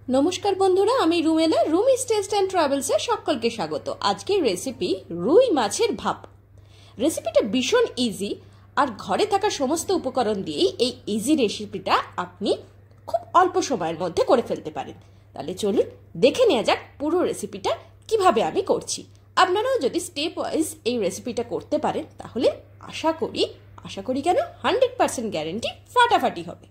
নমস্কার বন্ধুরা, আমি রুমেলা, রুমিস টেস্ট অ্যান্ড ট্রাভেলসে সকলকে স্বাগত। আজকের রেসিপি রুই মাছের ভাপ। রেসিপিটা ভীষণ ইজি, আর ঘরে থাকা সমস্ত উপকরণ দিয়েই এই ইজি রেসিপিটা আপনি খুব অল্প সময়ের মধ্যে করে ফেলতে পারেন। তাহলে চলুন দেখে নেওয়া যাক পুরো রেসিপিটা কিভাবে আমি করছি। আপনারাও যদি স্টেপ ওয়াইজ এই রেসিপিটা করতে পারেন তাহলে আশা করি কেন 100% গ্যারেন্টি ফাটাফাটি হবে।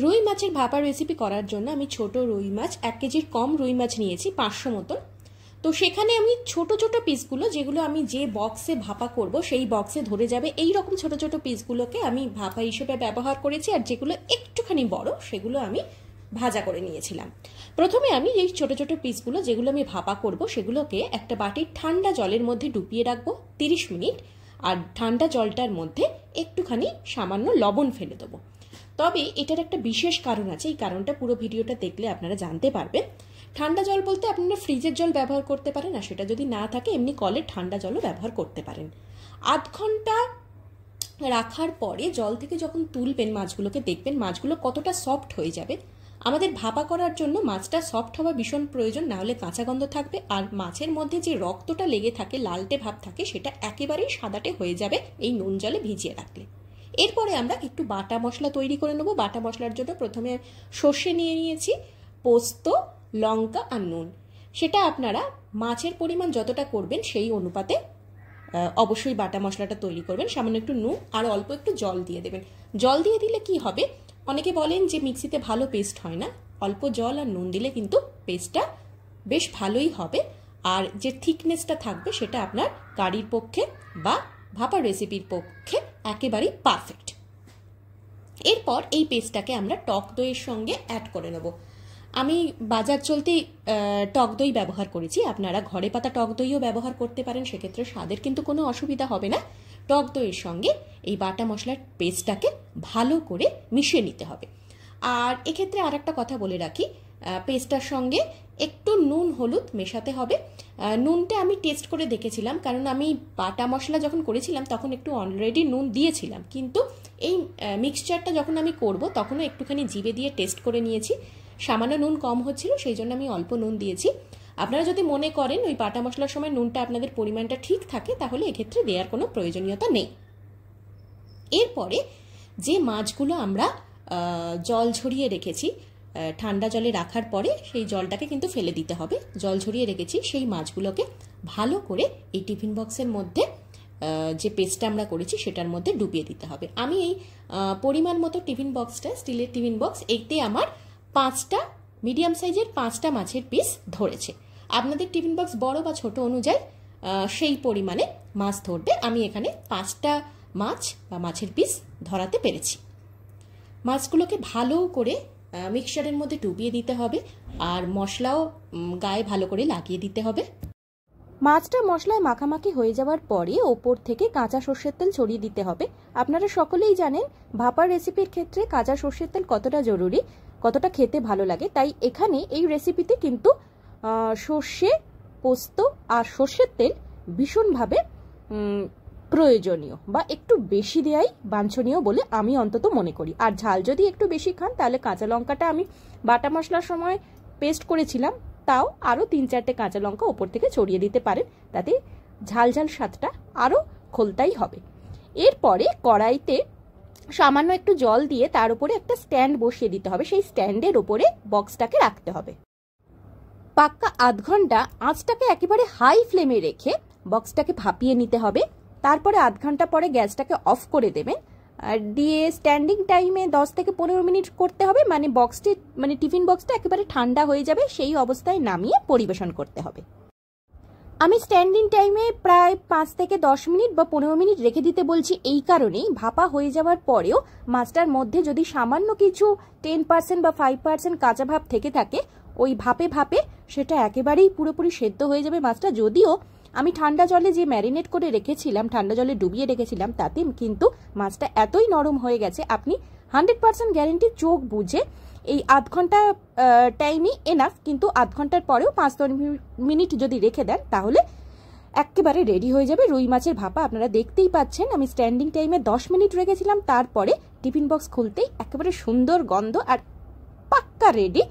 রুই মাছের ভাপা রেসিপি করার জন্য আমি ছোট রুই মাছ 1 কেজির কম রুই মাছ নিয়েছি, 500 মতন। তো সেখানে আমি ছোট ছোট পিসগুলো, যেগুলো আমি যে বক্সে ভাপা করব সেই বক্সে ধরে যাবে, এই রকম ছোট ছোট পিসগুলোকে আমি ভাপা হিসেবে ব্যবহার করেছি। আর যেগুলো একটুখানি বড় সেগুলো আমি ভাজা করে নিয়েছিলাম। প্রথমে আমি এই ছোট ছোট পিসগুলো যেগুলো আমি ভাপা করব সেগুলোকে একটা বাটির ঠান্ডা জলের মধ্যে ডুবিয়ে রাখবো 30 মিনিট। আর ঠান্ডা জলটার মধ্যে একটুখানি সামান্য লবণ ফেলে দেবো। তবে এটার একটা বিশেষ কারণ আছে, এই কারণটা পুরো ভিডিওটা দেখলে আপনারা জানতে পারবেন। ঠান্ডা জল বলতে আপনারা ফ্রিজের জল ব্যবহার করতে পারেন, আর সেটা যদি না থাকে এমনি কলের ঠান্ডা জলও ব্যবহার করতে পারেন। আধ ঘন্টা রাখার পরে জল থেকে যখন তুলবেন মাছগুলোকে, দেখবেন মাছগুলো কতটা সফট হয়ে যাবে। আমাদের ভাপা করার জন্য মাছটা সফট হওয়া ভীষণ প্রয়োজন, না হলে কাঁচা গন্ধ থাকবে। আর মাছের মধ্যে যে রক্তটা লেগে থাকে, লালটে ভাব থাকে, সেটা একেবারেই সাদাটে হয়ে যাবে এই নুন জলে ভিজিয়ে রাখলে। এরপরে আমরা একটু বাটা মশলা তৈরি করে নেব। বাটা মশলার জন্য প্রথমে সর্ষে নিয়ে নিয়েছি, পোস্ত, লঙ্কা আর নুন। সেটা আপনারা মাছের পরিমাণ যতটা করবেন সেই অনুপাতে অবশ্যই বাটা মশলাটা তৈরি করবেন। সামান্য একটু নুন আর অল্প একটু জল দিয়ে দেবেন। জল দিয়ে দিলে কি হবে, অনেকে বলেন যে মিক্সিতে ভালো পেস্ট হয় না, অল্প জল আর নুন দিলে কিন্তু পেস্টটা বেশ ভালোই হবে। আর যে থিকনেসটা থাকবে সেটা আপনার কারির পক্ষে বা ভাপা রেসিপির পক্ষে একেবারেই পারফেক্ট। এরপর এই পেস্টটাকে আমরা টক দইয়ের সঙ্গে অ্যাড করে নেব। আমি বাজার চলতি টক দই ব্যবহার করেছি, আপনারা ঘরে পাতা টক দইও ব্যবহার করতে পারেন, সেক্ষেত্রে স্বাদের কিন্তু কোনো অসুবিধা হবে না। টক দইয়ের সঙ্গে এই বাটা মশলার পেস্টটাকে ভালো করে মিশিয়ে নিতে হবে। আর এক্ষেত্রে আর একটা কথা বলে রাখি, পেস্টটার সঙ্গে একটু নুন হলুদ মেশাতে হবে। নুনটা আমি টেস্ট করে দেখেছিলাম, কারণ আমি বাটা মশলা যখন করেছিলাম তখন একটু অলরেডি নুন দিয়েছিলাম, কিন্তু এই মিক্সচারটা যখন আমি করব তখনও একটুখানি জিভে দিয়ে টেস্ট করে নিয়েছি। সামান্য নুন কম হচ্ছিল, সেই জন্য আমি অল্প নুন দিয়েছি। আপনারা যদি মনে করেন ওই বাটা মশলার সময় নুনটা আপনাদের পরিমাণটা ঠিক থাকে, তাহলে এক্ষেত্রে দেওয়ার কোনো প্রয়োজনীয়তা নেই। এরপরে যে মাছগুলো আমরা জল ঝরিয়ে রেখেছি, ঠান্ডা জলে রাখার পরে সেই জলটাকে কিন্তু ফেলে দিতে হবে, জল ঝরিয়ে রেখেছি সেই মাছগুলোকে ভালো করে এই টিফিন বক্সের মধ্যে যে পেস্টটা আমরা করেছি সেটার মধ্যে ডুবিয়ে দিতে হবে। আমি এই পরিমাণ মতো টিফিন বক্সটা, স্টিলের টিফিন বক্স, এইতে আমার 5টা মিডিয়াম সাইজের 5টা মাছের পিস ধরেছে। আপনাদের টিফিন বক্স বড় বা ছোট অনুযায়ী সেই পরিমাণে মাছ ধরবে। আমি এখানে 5টা মাছ বা মাছের পিস ধরাতে পেরেছি। মাছগুলোকে ভালো করে মিক্সচারের মধ্যে ডুবিয়ে দিতে হবে, আর মশলাও গায়ে ভালো করে লাগিয়ে দিতে হবে। মাছটা মশলায় মাখামাখি হয়ে যাওয়ার পরে ওপর থেকে কাঁচা সর্ষের তেল ছড়িয়ে দিতে হবে। আপনারা সকলেই জানেন ভাপা রেসিপির ক্ষেত্রে কাঁচা সর্ষের তেল কতটা জরুরি, কতটা খেতে ভালো লাগে। তাই এখানে এই রেসিপিতে কিন্তু সর্ষে, পোস্ত আর সর্ষের তেল ভীষণভাবে প্রয়োজনীয়, বা একটু বেশি দেয়াই বাঞ্ছনীয় বলে আমি অন্তত মনে করি। আর ঝাল যদি একটু বেশি খান তাহলে কাঁচা লঙ্কাটা আমি বাটা মশলার সময় পেস্ট করেছিলাম, তাও আরও 3-4টে কাঁচা লঙ্কা ওপর থেকে ছড়িয়ে দিতে পারেন, তাতে ঝাল ঝাল স্বাদটা আরও খোলতাই হবে। এরপরে কড়াইতে সামান্য একটু জল দিয়ে তার উপরে একটা স্ট্যান্ড বসিয়ে দিতে হবে, সেই স্ট্যান্ডের ওপরে বক্সটাকে রাখতে হবে। পাক্কা আধ ঘন্টা আঁচটাকে একেবারে হাই ফ্লেমে রেখে বক্সটাকে ভাপিয়ে নিতে হবে। তারপরে আধ ঘন্টা পরে গ্যাসটাকে অফ করে দেবেন, আর দিয়ে স্ট্যান্ডিং টাইমে 10 থেকে 15 মিনিট করতে হবে। মানে টিফিন বক্সটা একেবারে ঠান্ডা হয়ে যাবে, সেই অবস্থায় নামিয়ে পরিবেশন করতে হবে। আমি স্ট্যান্ডিং টাইমে প্রায় 5 থেকে 10 মিনিট বা 15 মিনিট রেখে দিতে বলছি এই কারণেই, ভাপা হয়ে যাওয়ার পরেও মাছটার মধ্যে যদি সামান্য কিছু 10% বা 5% কাঁচা ভাব থেকে থাকে, ওই ভাপে ভাপে সেটা একেবারেই পুরোপুরি সেদ্ধ হয়ে যাবে মাছটা। যদিও আমি ঠান্ডা জলে যে ম্যারিনেট করে রেখেছিলাম, ঠান্ডা জলে ডুবিয়ে রেখেছিলাম, তাতে কিন্তু মাছটা এতই নরম হয়ে গেছে, আপনি 100% গ্যারেন্টি চোখ বুঝে এই আধ ঘন্টা টাইমই এনাফ। কিন্তু আধ ঘন্টার পরেও 5-10 মিনিট যদি রেখে দেন তাহলে একেবারে রেডি হয়ে যাবে রুই মাছের ভাপা। আপনারা দেখতেই পাচ্ছেন আমি স্ট্যান্ডিং টাইমে 10 মিনিট রেখেছিলাম, তারপরে টিফিন বক্স খুলতেই একেবারে সুন্দর গন্ধ, আর পাক্কা রেডি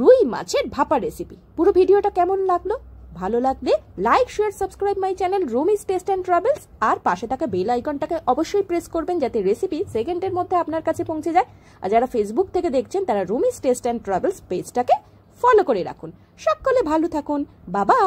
রুই মাছের ভাপা রেসিপি। পুরো ভিডিওটা কেমন লাগলো? ভালো লাগলে like, share, subscribe my channel Rumi's taste and travels, আর পাশে থাকা বেল আইকনটাকে অবশ্যই প্রেস করবেন যাতে রেসিপি সেকেন্ডের মধ্যে আপনার কাছে পৌঁছে যায়। আর যারা ফেসবুক থেকে দেখছেন তারা রুমিস টেস্ট অ্যান্ড ট্রাভেলস পেজটাকে ফলো করে রাখুন। সকলে ভালো থাকুন, বাবা।